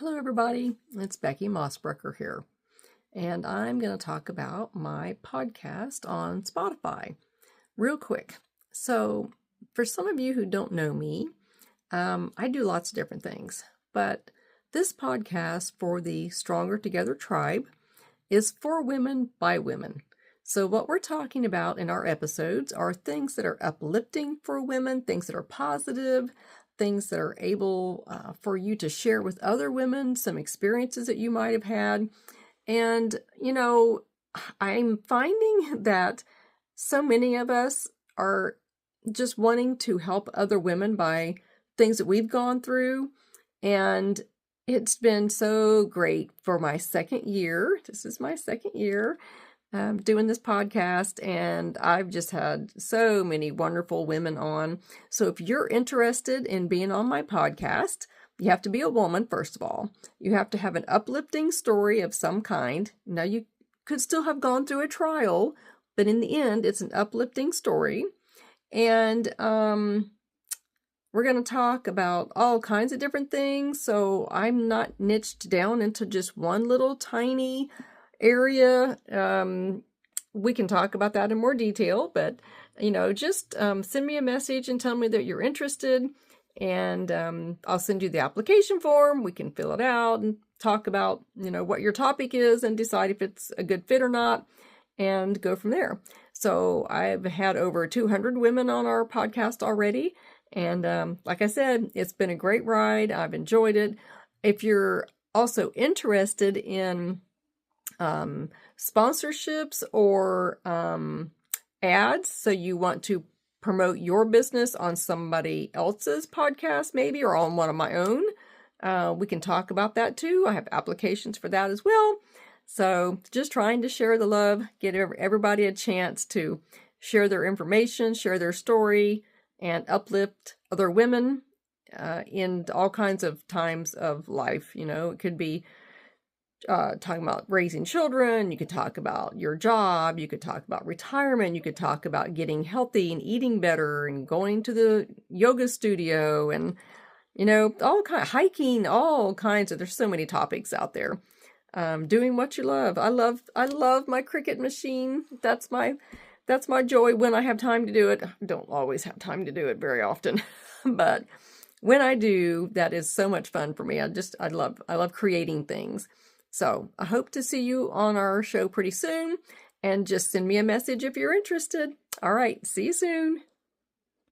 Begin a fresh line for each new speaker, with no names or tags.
Hello everybody, it's Becky Mossbrucker here, and I'm going to talk about my podcast on Spotify real quick. So for some of you who don't know me, I do lots of different things, but this podcast for the Stronger Together tribe is for women by women. So what we're talking about in our episodes are things that are uplifting for women, things that are positive, things that are able for you to share with other women, some experiences that you might have had. And, I'm finding that so many of us are just wanting to help other women by things that we've gone through. And it's been so great for my second year. This is my second year doing this podcast, and I've just had so many wonderful women on. So if you're interested in being on my podcast, you have to be a woman, first of all. You have to have an uplifting story of some kind. Now, you could still have gone through a trial, but in the end, it's an uplifting story. And we're going to talk about all kinds of different things. So I'm not niched down into just one little tiny area. We can talk about that in more detail, but just send me a message and tell me that you're interested, and I'll send you the application form. We can fill it out and talk about what your topic is and decide if it's a good fit or not, and go from there. So I've had over 200 women on our podcast already, and like I said, it's been a great ride. I've enjoyed it. If you're also interested in sponsorships or ads, so you want to promote your business on somebody else's podcast maybe, or on one of my own, we can talk about that too. I have applications for that as well. So just trying to share the love, get everybody a chance to share their information, share their story, and uplift other women in all kinds of times of life. It could be talking about raising children, you could talk about your job, you could talk about retirement, you could talk about getting healthy and eating better and going to the yoga studio, and all kind of hiking, all kinds of, there's so many topics out there. Doing what you love. I love my Cricut machine. That's my joy when I have time to do it. I don't always have time to do it very often, but when I do, that is so much fun for me. I love creating things. So I hope to see you on our show pretty soon, and just send me a message if you're interested. All right, see you soon.